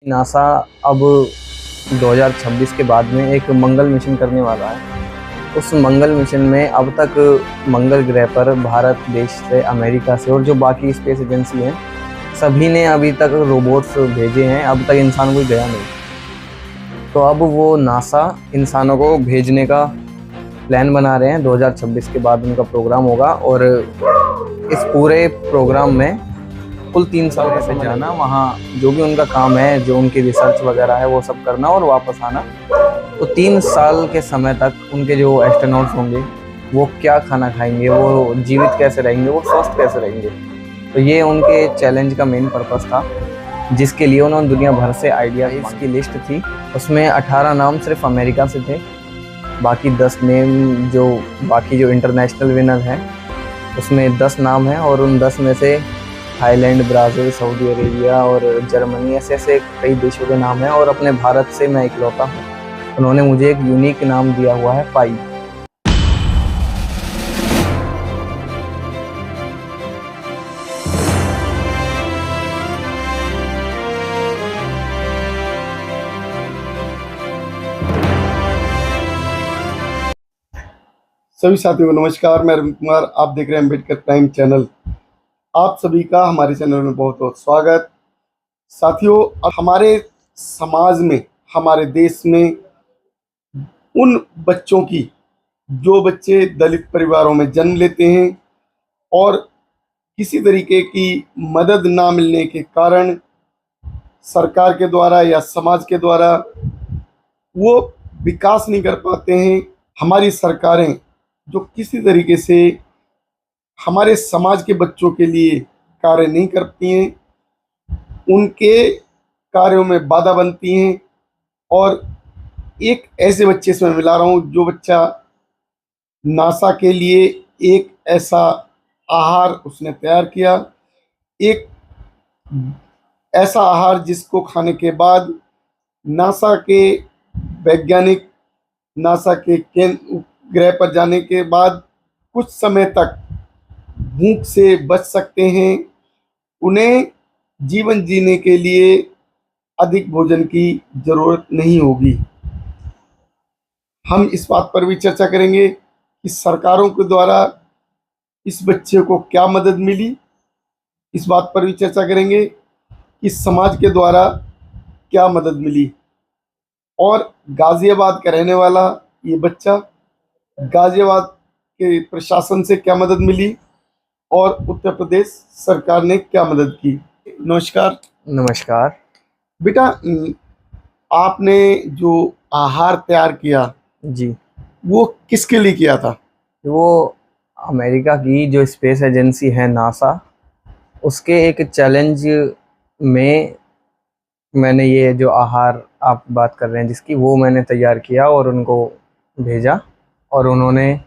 NASA अब 2026 के बाद में एक मंगल मिशन करने वाला है। उस मंगल मिशन में अब तक मंगल ग्रह पर भारत देश से, अमेरिका से और जो बाकी स्पेस एजेंसी हैं, सभी ने अभी तक रोबोट्स भेजे हैं। अब तक इंसान कोई गया नहीं। तो अब वो नासा इंसानों को भेजने का प्लान बना रहे हैं। 2026 के बाद उनका प्रोग्राम होगा और इस पूरे प्रोग्राम में कुल 3 साल कैसे जाना, वहाँ जो भी उनका काम है, जो उनकी रिसर्च वगैरह है, वो सब करना और वापस आना। तो 3 साल के समय तक उनके जो एस्ट्रोनॉट्स होंगे वो क्या खाना खाएंगे, वो जीवित कैसे रहेंगे, वो स्वस्थ कैसे रहेंगे। तो ये उनके चैलेंज का मेन पर्पस था, जिसके लिए उन्होंने दुनिया भर से आइडिया, इसकी लिस्ट थी। उसमें 18 नाम सिर्फ अमेरिका से थे, बाकी 10 नेम जो बाकी जो इंटरनेशनल विनर हैं उसमें 10 नाम हैं। और उन 10 में से थाईलैंड, ब्राज़ील, सऊदी अरेबिया और जर्मनी ऐसे ऐसे कई देशों के नाम हैं। और अपने भारत से मैं इकलौता हूँ। उन्होंने मुझे एक यूनिक नाम दिया हुआ है, पाई। सभी साथियों को नमस्कार। मैं रवि कुमार, आप देख रहे हैं अम्बेडकर टाइम चैनल। आप सभी का हमारे चैनल में बहुत बहुत स्वागत। साथियों, अब हमारे समाज में, हमारे देश में उन बच्चों की, जो बच्चे दलित परिवारों में जन्म लेते हैं और किसी तरीके की मदद ना मिलने के कारण सरकार के द्वारा या समाज के द्वारा वो विकास नहीं कर पाते हैं। हमारी सरकारें जो किसी तरीके से हमारे समाज के बच्चों के लिए कार्य नहीं करती हैं, उनके कार्यों में बाधा बनती हैं। और एक ऐसे बच्चे से मैं मिला रहा हूँ जो बच्चा नासा के लिए एक ऐसा आहार उसने तैयार किया, एक ऐसा आहार जिसको खाने के बाद नासा के वैज्ञानिक नासा के ग्रह पर जाने के बाद कुछ समय तक भूख से बच सकते हैं। उन्हें जीवन जीने के लिए अधिक भोजन की जरूरत नहीं होगी। हम इस बात पर भी चर्चा करेंगे कि सरकारों के द्वारा इस बच्चे को क्या मदद मिली। इस बात पर भी चर्चा करेंगे कि समाज के द्वारा क्या मदद मिली। और गाजियाबाद का रहने वाला ये बच्चा, गाजियाबाद के प्रशासन से क्या मदद मिली और उत्तर प्रदेश सरकार ने क्या मदद की। नमस्कार। नमस्कार। बेटा, आपने जो आहार तैयार किया जी, वो किसके लिए किया था? वो अमेरिका की जो स्पेस एजेंसी है नासा, उसके एक चैलेंज में मैंने ये जो आहार आप बात कर रहे हैं जिसकी, वो मैंने तैयार किया और उनको भेजा। और उन्होंने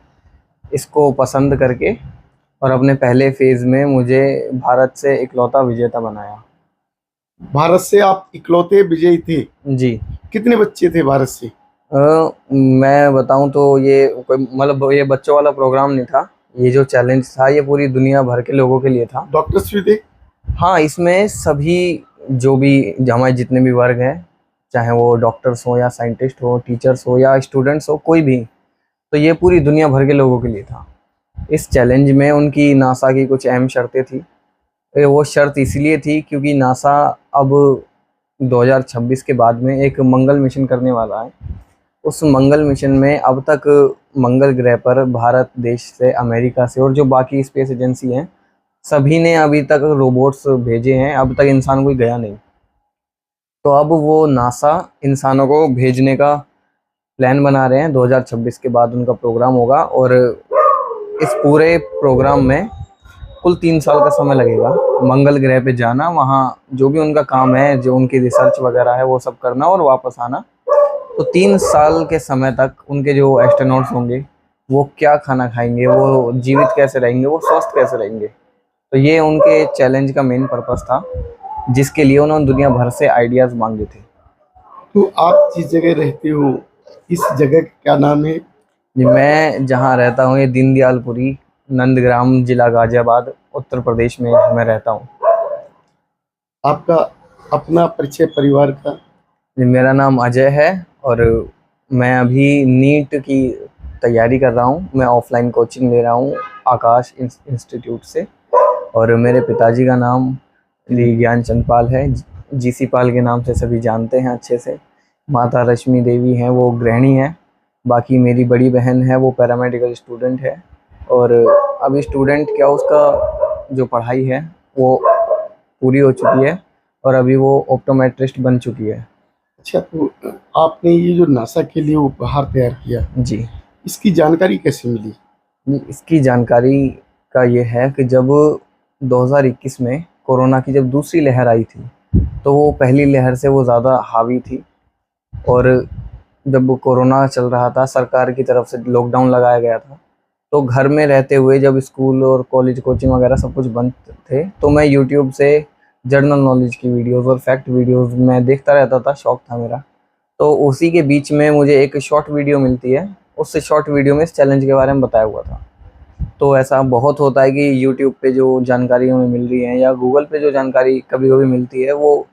इसको पसंद करके और अपने पहले फेज़ में मुझे भारत से इकलौता विजेता बनाया। भारत से आप इकलौते विजयी थे? जी। कितने बच्चे थे भारत से? मैं बताऊं तो ये कोई मतलब ये बच्चों वाला प्रोग्राम नहीं था। ये जो चैलेंज था ये पूरी दुनिया भर के लोगों के लिए था। डॉक्टर्स भी थे? हाँ, इसमें सभी जो भी हमारे जितने भी वर्ग हैं, चाहे वो डॉक्टर्स हो या साइंटिस्ट हो, टीचर्स हो या स्टूडेंट्स हो, कोई भी, तो ये पूरी दुनिया भर के लोगों के लिए था। इस चैलेंज में उनकी नासा की कुछ अहम शर्तें थी। वो शर्त इसलिए थी क्योंकि नासा अब 2026 के बाद में एक मंगल मिशन करने वाला है। उस मंगल मिशन में अब तक मंगल ग्रह पर भारत देश से, अमेरिका से और जो बाकी स्पेस एजेंसी हैं, सभी ने अभी तक रोबोट्स भेजे हैं। अब तक इंसान कोई गया नहीं। तो अब वो नासा इंसानों को भेजने का प्लान बना रहे हैं। 2026 के बाद उनका प्रोग्राम होगा और इस पूरे प्रोग्राम में कुल 3 साल का समय लगेगा। मंगल ग्रह पे जाना, वहाँ जो भी उनका काम है, जो उनकी रिसर्च वगैरह है, वो सब करना और वापस आना। तो 3 साल के समय तक उनके जो एस्ट्रोनॉट्स होंगे वो क्या खाना खाएंगे, वो जीवित कैसे रहेंगे, वो स्वस्थ कैसे रहेंगे। तो ये उनके चैलेंज का मेन पर्पस था, जिसके लिए उन्होंने दुनिया भर से आइडियाज़ मांगे थे। तो आप जिस जगह रहते हो, इस जगह का क्या नाम है? जी, मैं जहाँ रहता हूँ ये दीनदयालपुरी, नंदग्राम, जिला गाजियाबाद, उत्तर प्रदेश में मैं रहता हूँ। आपका अपना परिचय परिवार का। जी, मेरा नाम अजय है और मैं अभी नीट की तैयारी कर रहा हूँ। मैं ऑफलाइन कोचिंग ले रहा हूँ आकाश इंस्टीट्यूट से। और मेरे पिताजी का नाम श्री ज्ञानचंद पाल है, जीसी पाल के नाम से सभी जानते हैं अच्छे से। माता रश्मि देवी हैं, वो गृहिणी हैं। बाकी मेरी बड़ी बहन है, वो पैरामेडिकल स्टूडेंट है। और अभी स्टूडेंट क्या, उसका जो पढ़ाई है वो पूरी हो चुकी है और अभी वो ऑप्टोमेट्रिस्ट बन चुकी है। अच्छा, तो आपने ये जो नासा के लिए उपहार तैयार किया, जी, इसकी जानकारी कैसे मिली? इसकी जानकारी का ये है कि जब 2021 में कोरोना की जब दूसरी लहर आई थी, तो वो पहली लहर से वो ज़्यादा हावी थी। और जब कोरोना चल रहा था, सरकार की तरफ से लॉकडाउन लगाया गया था, तो घर में रहते हुए जब स्कूल और कॉलेज कोचिंग वगैरह सब कुछ बंद थे, तो मैं यूट्यूब से जनरल नॉलेज की वीडियोस और फैक्ट वीडियोस मैं देखता रहता था, शौक था मेरा। तो उसी के बीच में मुझे एक शॉर्ट वीडियो मिलती है, उस शॉर्ट वीडियो में इस चैलेंज के बारे में बताया हुआ था। तो ऐसा बहुत होता है कि यूट्यूब पे जो जानकारी हमें मिल रही है या गूगल पे जो जानकारी कभी कभी मिलती है, वो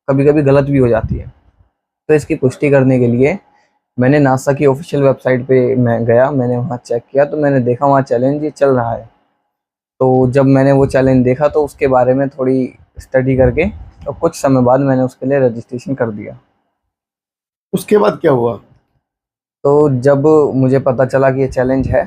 कभी कभी गलत भी हो जाती है। तो इसकी पुष्टि करने के लिए मैंने नासा की ऑफिशियल वेबसाइट पे मैं गया, मैंने वहाँ चेक किया, तो मैंने देखा वहाँ चैलेंज ये चल रहा है। तो जब मैंने वो चैलेंज देखा तो उसके बारे में थोड़ी स्टडी करके और कुछ समय बाद मैंने उसके लिए रजिस्ट्रेशन कर दिया। उसके बाद क्या हुआ? तो जब मुझे पता चला कि ये चैलेंज है,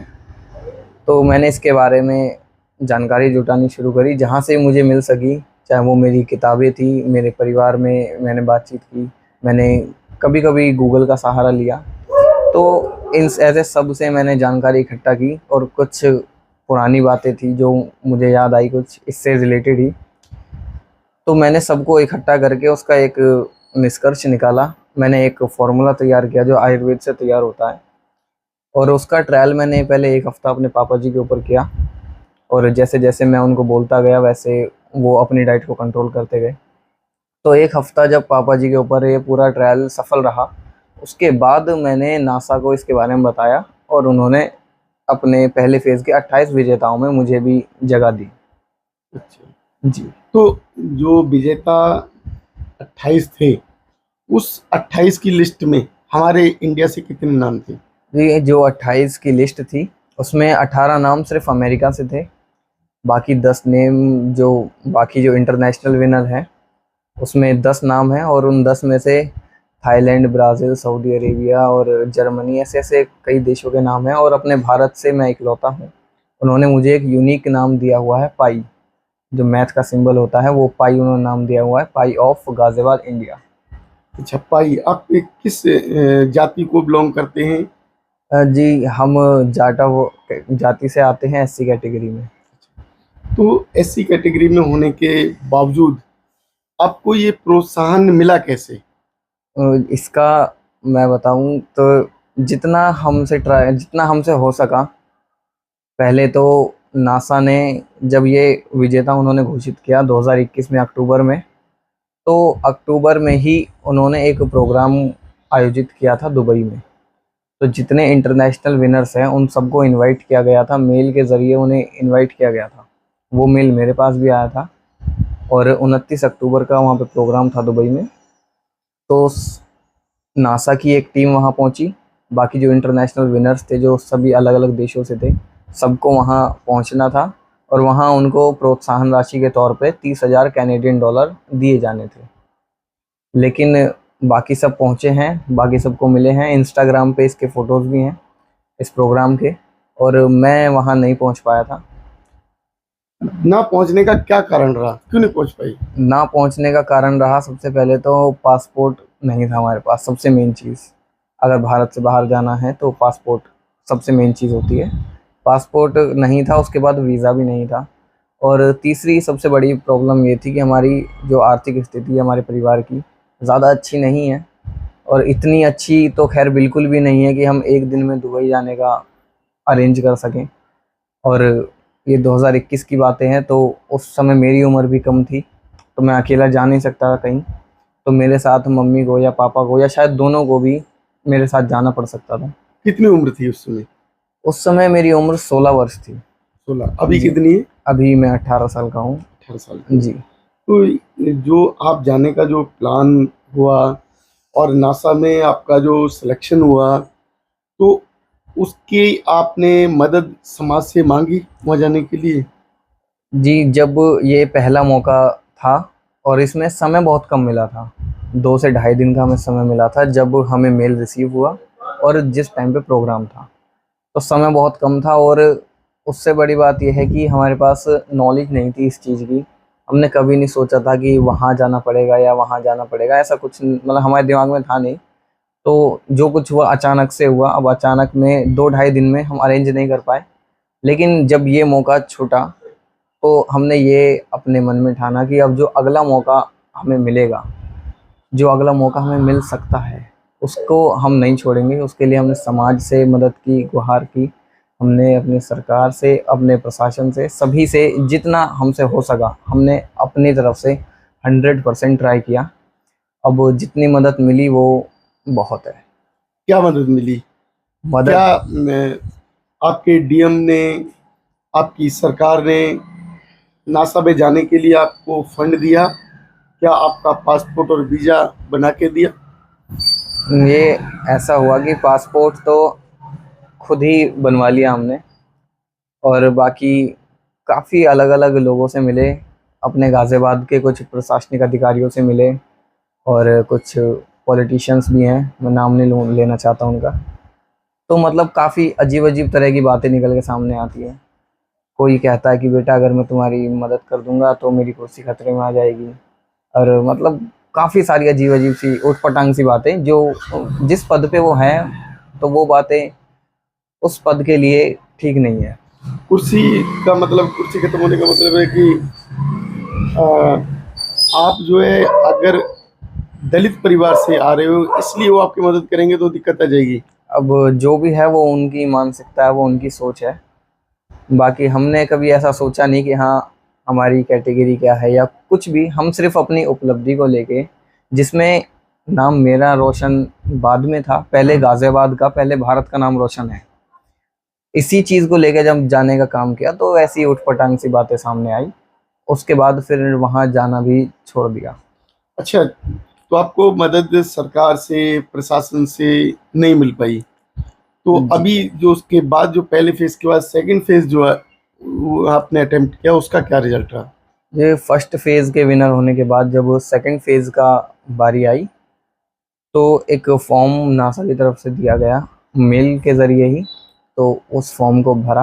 तो मैंने इसके बारे में जानकारी जुटानी शुरू करी जहाँ से मुझे मिल सकी। चाहे वो मेरी किताबें थी, मेरे परिवार में मैंने बातचीत की, मैंने कभी कभी गूगल का सहारा लिया। तो इन ऐसे सब से मैंने जानकारी इकट्ठा की और कुछ पुरानी बातें थी जो मुझे याद आई, कुछ इससे रिलेटेड ही। तो मैंने सबको इकट्ठा करके उसका एक निष्कर्ष निकाला। मैंने एक फॉर्मूला तैयार किया जो आयुर्वेद से तैयार होता है, और उसका ट्रायल मैंने पहले 1 हफ्ता अपने पापा जी के ऊपर किया। और जैसे जैसे मैं उनको बोलता गया, वैसे वो अपनी डाइट को कंट्रोल करते गए। तो 1 हफ्ता जब पापा जी के ऊपर ये पूरा ट्रायल सफल रहा, उसके बाद मैंने नासा को इसके बारे में बताया और उन्होंने अपने पहले फेज़ के 28 विजेताओं में मुझे भी जगह दी। अच्छा, जी। तो जो विजेता 28 थे, उस 28 की लिस्ट में हमारे इंडिया से कितने नाम थे? ये जो 28 की लिस्ट थी, उसमें 18 नाम सिर्फ अमेरिका से थे। बाकी 10 नेम जो बाकी जो इंटरनेशनल विनर हैं, उसमें 10 नाम हैं। और उन 10 में से थाईलैंड, ब्राज़ील, सऊदी अरेबिया और जर्मनी, ऐसे ऐसे कई देशों के नाम हैं। और अपने भारत से मैं इकलौता हूँ। उन्होंने मुझे एक यूनिक नाम दिया हुआ है, पाई। जो मैथ का सिंबल होता है, वो पाई उन्होंने नाम दिया हुआ है, पाई ऑफ गाज़ियाबाद, इंडिया। अच्छा, पाई, आप किस जाति को बिलोंग करते हैं? जी, हम जाटा वो जाति से आते हैं, एससी कैटेगरी में। तो एससी कैटेगरी में होने के बावजूद आपको ये प्रोत्साहन मिला कैसे? इसका मैं बताऊं तो जितना हमसे हो सका, पहले तो नासा ने जब ये विजेता उन्होंने घोषित किया 2021 में अक्टूबर में, तो अक्टूबर में ही उन्होंने एक प्रोग्राम आयोजित किया था दुबई में। तो जितने इंटरनेशनल विनर्स हैं उन सबको इनवाइट किया गया था, मेल के ज़रिए उन्हें इनवाइट किया गया था। वो मेल मेरे पास भी आया था। और 29 अक्टूबर का वहाँ पे प्रोग्राम था दुबई में। तो नासा की एक टीम वहाँ पहुँची। बाकी जो इंटरनेशनल विनर्स थे, जो सभी अलग अलग देशों से थे, सबको वहाँ पहुँचना था। और वहाँ उनको प्रोत्साहन राशि के तौर पे 30,000 कैनेडियन डॉलर दिए जाने थे। लेकिन बाकी सब पहुँचे हैं, बाकी सबको मिले हैं। इंस्टाग्राम पे इसके फ़ोटोज़ भी हैं इस प्रोग्राम के। और मैं वहाँ नहीं पहुँच पाया था। ना पहुंचने का क्या कारण रहा, क्यों नहीं पहुंच पाई? ना पहुँचने का कारण रहा, सबसे पहले तो पासपोर्ट नहीं था हमारे पास, सबसे मेन चीज़। अगर भारत से बाहर जाना है तो पासपोर्ट सबसे मेन चीज़ होती है। पासपोर्ट नहीं था, उसके बाद वीज़ा भी नहीं था। और तीसरी सबसे बड़ी प्रॉब्लम ये थी कि हमारी जो आर्थिक स्थिति है हमारे परिवार की, ज़्यादा अच्छी नहीं है। और इतनी अच्छी तो खैर बिल्कुल भी नहीं है कि हम एक दिन में दुबई जाने का अरेंज कर सकें। और ये 2021 की बातें हैं, तो उस समय मेरी उम्र भी कम थी, तो मैं अकेला जा नहीं सकता था कहीं। तो मेरे साथ मम्मी को या पापा को या शायद दोनों को भी मेरे साथ जाना पड़ सकता था। कितनी उम्र थी उस समय? उस समय मेरी उम्र 16 वर्ष थी। 16। अभी जी। कितनी है? अभी मैं 18 साल का हूँ। 18 साल की। जी। तो जो आप जाने का जो प्लान हुआ और नासा में आपका जो सिलेक्शन हुआ, तो उसकी आपने मदद समाज से मांगी वहाँ जाने के लिए? जी, जब ये पहला मौका था और इसमें समय बहुत कम मिला था, 2 से ढाई दिन का हमें समय मिला था जब हमें मेल रिसीव हुआ और जिस टाइम पे प्रोग्राम था। तो समय बहुत कम था और उससे बड़ी बात ये है कि हमारे पास नॉलेज नहीं थी इस चीज़ की। हमने कभी नहीं सोचा था कि वहाँ जाना पड़ेगा या वहाँ जाना पड़ेगा, ऐसा कुछ मतलब हमारे दिमाग में था नहीं। तो जो कुछ हुआ अचानक से हुआ, अब अचानक में 2 ढाई दिन में हम अरेंज नहीं कर पाए। लेकिन जब ये मौका छूटा तो हमने ये अपने मन में ठाना कि अब जो अगला मौका हमें मिलेगा, जो अगला मौका हमें मिल सकता है, उसको हम नहीं छोड़ेंगे। उसके लिए हमने समाज से मदद की, गुहार की, हमने अपनी सरकार से, अपने प्रशासन से, सभी से जितना हमसे हो सका, हमने अपनी तरफ से 100% ट्राई किया। अब जितनी मदद मिली वो बहुत है। क्या मदद मिली? मदद क्या आपके डीएम ने, आपकी सरकार ने नासा में जाने के लिए आपको फंड दिया? क्या आपका पासपोर्ट और वीज़ा बना के दिया? ये ऐसा हुआ कि पासपोर्ट तो खुद ही बनवा लिया हमने और बाकी काफ़ी अलग-अलग लोगों से मिले, अपने गाज़ियाबाद के कुछ प्रशासनिक अधिकारियों से मिले और कुछ पॉलिटिशियंस भी हैं, मैं नाम नहीं लेना चाहता उनका। तो मतलब काफ़ी अजीब-अजीब तरह की बातें निकल के सामने आती हैं। कोई कहता है कि बेटा अगर मैं तुम्हारी मदद कर दूँगा तो मेरी कुर्सी खतरे में आ जाएगी और मतलब काफ़ी सारी अजीब-अजीब सी ऊट-पटांग सी बातें जो जिस पद पे वो हैं, तो वो बातें उस पद के लिए ठीक नहीं है। कुर्सी का मतलब, कुर्सी खत्म होने का मतलब है कि आप जो है, अगर दलित परिवार से आ रहे हो इसलिए वो आपकी मदद करेंगे तो दिक्कत आ जाएगी। अब जो भी है वो उनकी मानसिकता है, वो उनकी सोच है। बाकी हमने कभी ऐसा सोचा नहीं कि हाँ, हमारी कैटेगरी क्या है या कुछ भी। हम सिर्फ़ अपनी उपलब्धि को लेके, जिसमें नाम मेरा रोशन बाद में था, पहले गाज़ियाबाद का, पहले भारत का नाम रोशन है। इसी चीज़ को लेके जब जाने का काम किया तो ऐसी ऊट-पटांग सी बातें सामने आई। उसके बाद फिर वहाँ जाना भी छोड़ दिया। अच्छा, तो आपको मदद सरकार से, प्रशासन से नहीं मिल पाई। तो जी। अभी जो उसके बाद जो पहले फेज़ के बाद सेकंड फेज़ जो है, वो आपने अटेम्प्ट किया, उसका क्या रिज़ल्ट रहा? ये फर्स्ट फेज़ के विनर होने के बाद जब सेकंड फेज़ का बारी आई, तो एक फॉर्म नासा की तरफ से दिया गया, मेल के ज़रिए ही। तो उस फॉर्म को भरा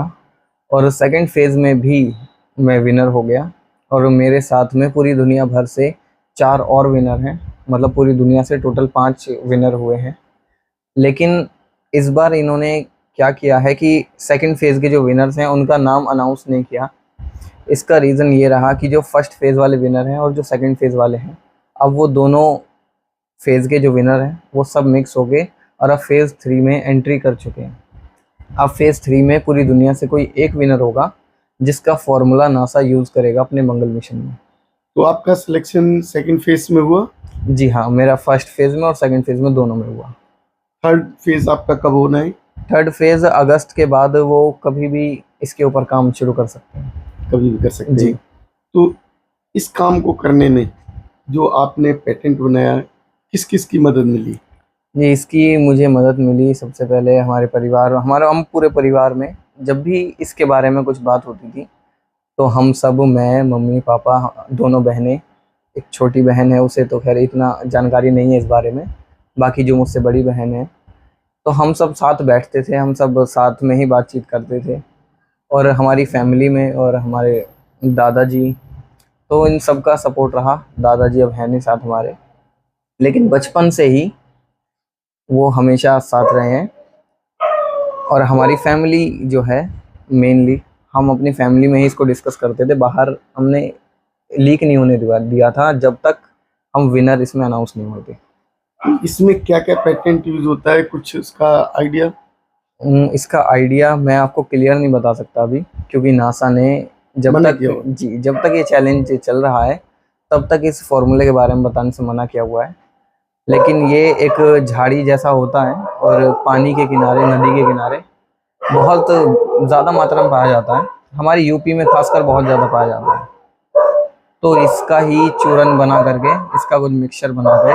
और सेकंड फेज़ में भी मैं विनर हो गया और मेरे साथ में पूरी दुनिया भर से 4 और विनर हैं। मतलब पूरी दुनिया से टोटल 5 विनर हुए हैं। लेकिन इस बार इन्होंने क्या किया है कि सेकंड फेज़ के जो विनर्स हैं उनका नाम अनाउंस नहीं किया। इसका रीज़न ये रहा कि जो फर्स्ट फेज़ वाले विनर हैं और जो सेकंड फेज़ वाले हैं, अब वो दोनों फेज़ के जो विनर हैं वो सब मिक्स हो गए और अब फेज़ 3 में एंट्री कर चुके हैं। अब फेज़ 3 में पूरी दुनिया से कोई एक विनर होगा जिसका फ़ॉर्मूला नासा यूज़ करेगा अपने मंगल मिशन में। तो आपका सिलेक्शन सेकंड फेज़ में हुआ? जी हाँ, मेरा फर्स्ट फेज़ में और सेकंड फेज़ में दोनों में हुआ। थर्ड फेज़ आपका कब होना है? थर्ड फेज़ अगस्त के बाद वो कभी भी इसके ऊपर काम शुरू कर सकते हैं। कभी भी कर सकते जी। हैं। तो इस काम को करने में जो आपने पेटेंट बनाया, किस-किस की मदद मिली? जी, इसकी मुझे मदद मिली सबसे पहले हमारे परिवार, हम पूरे परिवार में जब भी इसके बारे में कुछ बात होती थी, तो हम सब, मैं, मम्मी-पापा, दोनों बहनें, एक छोटी बहन है, उसे तो ख़ैर इतना जानकारी नहीं है इस बारे में। बाकी जो मुझसे बड़ी बहन है, तो हम सब साथ बैठते थे, हम सब साथ में ही बातचीत करते थे और हमारी फ़ैमिली में और हमारे दादाजी, तो इन सब का सपोर्ट रहा। दादाजी अब हैं नहीं साथ हमारे, लेकिन बचपन से ही वो हमेशा साथ रहे हैं। और हमारी फैमिली जो है, मेनली हम अपनी फैमिली में ही इसको डिस्कस करते थे। बाहर हमने लीक नहीं होने दिया था जब तक हम विनर इसमें अनाउंस नहीं हुए थे। इसमें क्या-क्या पेटेंट यूज़ होता है, कुछ इसका आइडिया? इसका आइडिया मैं आपको क्लियर नहीं बता सकता अभी, क्योंकि नासा ने मना किया हुआ? जब तक ये चैलेंज चल रहा है तब तक इस फॉर्मूले के बारे में बताने से मना किया हुआ है। लेकिन ये एक झाड़ी जैसा होता है और पानी के किनारे, नदी के किनारे बहुत ज़्यादा मात्रा में पाया जाता है। हमारी यूपी में खासकर बहुत ज़्यादा पाया जाता है। तो इसका ही चूरन बना करके, इसका कुछ मिक्सचर बना के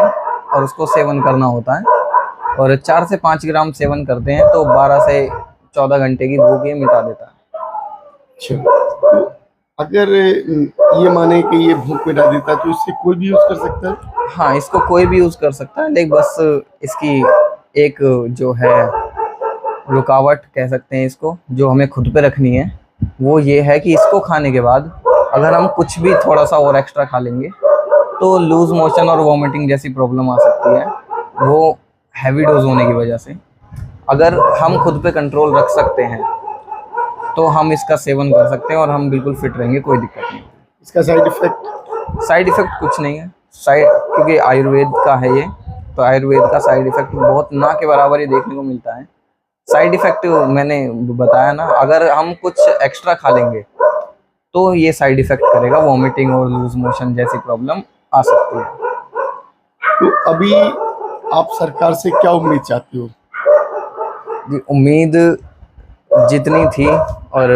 और उसको सेवन करना होता है। और 4 से 5 ग्राम सेवन करते हैं तो 12 से 14 घंटे की भूख ये मिटा देता है। अच्छा, तो अगर ये माने कि ये भूख मिटा देता है तो इससे कोई भी यूज कर सकता है? हाँ, इसको कोई भी यूज़ कर सकता है, लेकिन बस इसकी एक जो है रुकावट कह सकते हैं इसको, जो हमें खुद पे रखनी है, वो ये है कि इसको खाने के बाद अगर हम कुछ भी थोड़ा सा और एक्स्ट्रा खा लेंगे तो लूज मोशन और वॉमिटिंग जैसी प्रॉब्लम आ सकती है, वो हैवी डोज होने की वजह से। अगर हम खुद पे कंट्रोल रख सकते हैं तो हम इसका सेवन कर सकते हैं और हम बिल्कुल फिट रहेंगे, कोई दिक्कत नहीं। इसका साइड इफेक्ट कुछ नहीं है, क्योंकि आयुर्वेद का है ये, तो आयुर्वेद का साइड इफेक्ट बहुत ना के बराबर ही देखने को मिलता है। साइड इफेक्ट मैंने बताया ना, अगर हम कुछ एक्स्ट्रा खा लेंगे तो ये साइड इफेक्ट करेगा, वॉमिटिंग और लूज मोशन जैसी प्रॉब्लम आ सकती है। तो अभी आप सरकार से क्या उम्मीद चाहते हो? उम्मीद जितनी थी और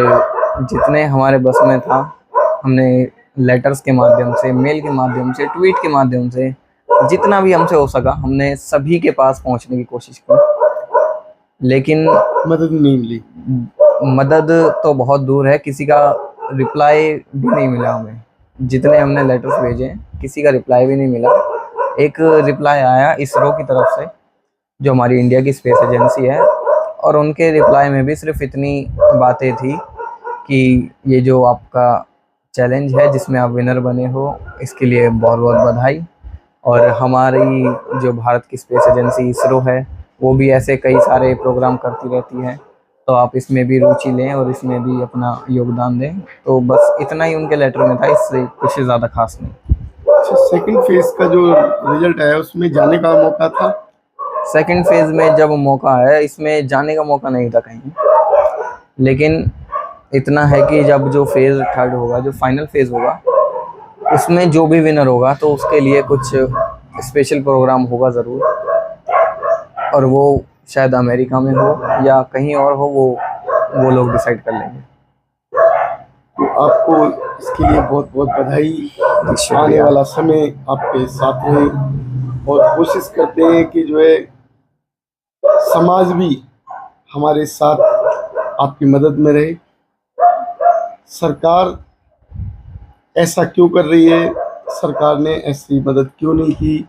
जितने हमारे बस में था, हमने लेटर्स के माध्यम से, मेल के माध्यम से, ट्वीट के माध्यम से, जितना भी हमसे हो सका हमने सभी के पास पहुंचने की कोशिश की, लेकिन मदद नहीं मिली। मदद तो बहुत दूर है, किसी का रिप्लाई भी नहीं मिला हमें। जितने हमने लेटर्स भेजे किसी का रिप्लाई भी नहीं मिला। एक रिप्लाई आया इसरो की तरफ से, जो हमारी इंडिया की स्पेस एजेंसी है, और उनके रिप्लाई में भी सिर्फ इतनी बातें थी कि ये जो आपका चैलेंज है जिसमें आप विनर बने हो, इसके लिए बहुत बहुत बधाई। और हमारी जो भारत की स्पेस एजेंसी इसरो है, वो भी ऐसे कई सारे प्रोग्राम करती रहती है, तो आप इसमें भी रुचि लें और इसमें भी अपना योगदान दें। तो बस इतना ही उनके लेटर में था, इससे कुछ ज़्यादा खास नहीं। अच्छा, सेकंड फेज का जो रिजल्ट आया उसमें जाने का मौका था? सेकंड फेज में जब मौका है, इसमें जाने का मौका नहीं था कहीं, लेकिन इतना है कि जब जो फेज थर्ड होगा, जो फाइनल फेज होगा, उसमें जो भी विनर होगा तो उसके लिए कुछ स्पेशल प्रोग्राम होगा ज़रूर, और वो शायद अमेरिका में हो या कहीं और हो, वो लोग डिसाइड कर लेंगे। तो आपको इसके लिए बहुत बहुत बधाई। आने वाला समय आपके साथ रहे और कोशिश करते हैं कि जो है समाज भी हमारे साथ आपकी मदद में रहे। सरकार ऐसा क्यों कर रही है, सरकार ने ऐसी मदद क्यों नहीं की,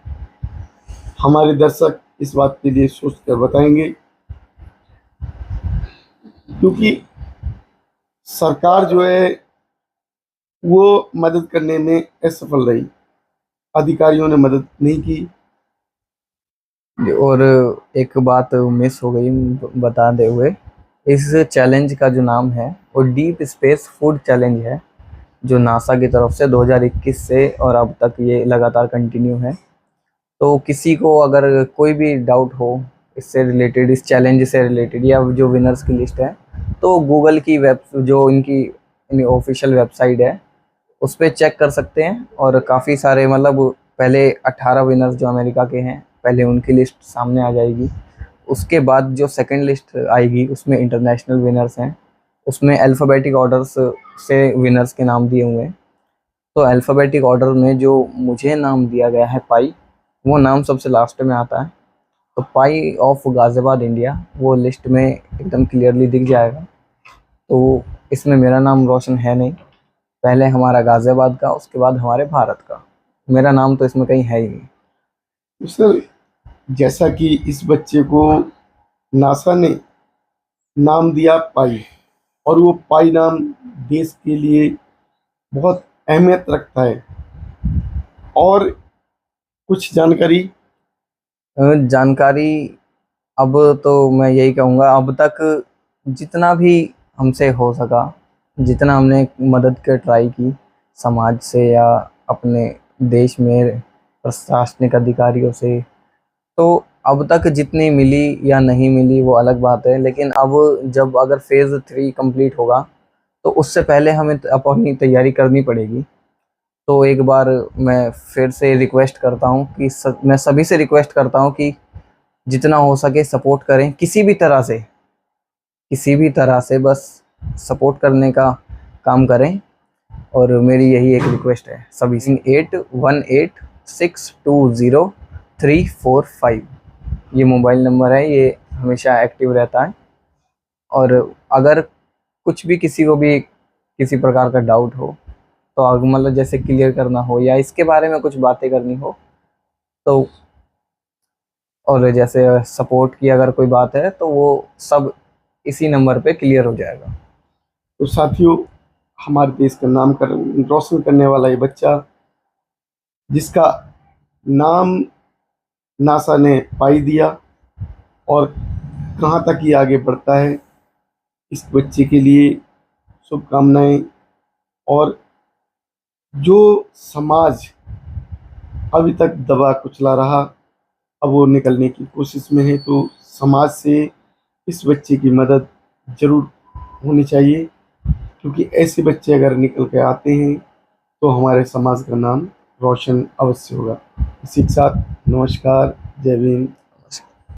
हमारे दर्शक इस बात के लिए सोच कर बताएंगे। क्योंकि सरकार जो है वो मदद करने में असफल रही, अधिकारियों ने मदद नहीं की। और एक बात मिस हो गई बताते हुए, इस चैलेंज का जो नाम है वो डीप स्पेस फूड चैलेंज है, जो नासा की तरफ से 2021 से और अब तक ये लगातार कंटिन्यू है। तो किसी को अगर कोई भी डाउट हो इससे रिलेटेड, इस चैलेंज से रिलेटेड, या जो विनर्स की लिस्ट है, तो गूगल की जो इनकी ऑफिशियल वेबसाइट है उस पर चेक कर सकते हैं। और काफ़ी सारे, मतलब पहले 18 विनर्स जो अमेरिका के हैं, पहले उनकी लिस्ट सामने आ जाएगी। उसके बाद जो सेकंड लिस्ट आएगी उसमें इंटरनेशनल विनर्स हैं, उसमें अल्फ़ाबेटिक ऑर्डर्स से विनर्स के नाम दिए हुए हैं। तो अल्फ़ाबेटिक ऑर्डर में जो मुझे नाम दिया गया है पाई, वो नाम सबसे लास्ट में आता है। तो पाई ऑफ गाज़ियाबाद इंडिया, वो लिस्ट में एकदम क्लियरली दिख जाएगा। तो इसमें मेरा नाम रोशन है नहीं, पहले हमारा गाज़ियाबाद का, उसके बाद हमारे भारत का, मेरा नाम तो इसमें कहीं है ही नहीं। तो सर, जैसा कि इस बच्चे को नासा ने नाम दिया पाई, और वो पाई नाम देश के लिए बहुत अहमियत रखता है, और कुछ जानकारी अब तो मैं यही कहूँगा, अब तक जितना भी हमसे हो सका, जितना हमने मदद कर ट्राई की समाज से या अपने देश में प्रशासनिक अधिकारियों से, तो अब तक जितनी मिली या नहीं मिली वो अलग बात है। लेकिन अब जब अगर फेज़ 3 कंप्लीट होगा तो उससे पहले हमें अपनी तैयारी करनी पड़ेगी। तो एक बार मैं फिर से रिक्वेस्ट करता हूँ कि मैं सभी से रिक्वेस्ट करता हूँ कि जितना हो सके सपोर्ट करें, किसी भी तरह से बस सपोर्ट करने का काम करें। और मेरी यही एक रिक्वेस्ट है सभी से। 8186200345 ये मोबाइल नंबर है, ये हमेशा एक्टिव रहता है। और अगर कुछ भी किसी को भी किसी प्रकार का डाउट हो, तो मतलब जैसे क्लियर करना हो या इसके बारे में कुछ बातें करनी हो, तो और जैसे सपोर्ट की अगर कोई बात है, तो वो सब इसी नंबर पे क्लियर हो जाएगा। तो साथियों, हमारे देश का नाम रोशन करने वाला ये बच्चा, जिसका नाम नासा ने पाई दिया और कहाँ तक ये आगे बढ़ता है, इस बच्चे के लिए शुभकामनाएं। और जो समाज अभी तक दबा कुचला रहा, अब वो निकलने की कोशिश में है, तो समाज से इस बच्चे की मदद जरूर होनी चाहिए, क्योंकि ऐसे बच्चे अगर निकल के आते हैं तो हमारे समाज का नाम रोशन अवश्य होगा। इसी के साथ नमस्कार, जय भीम।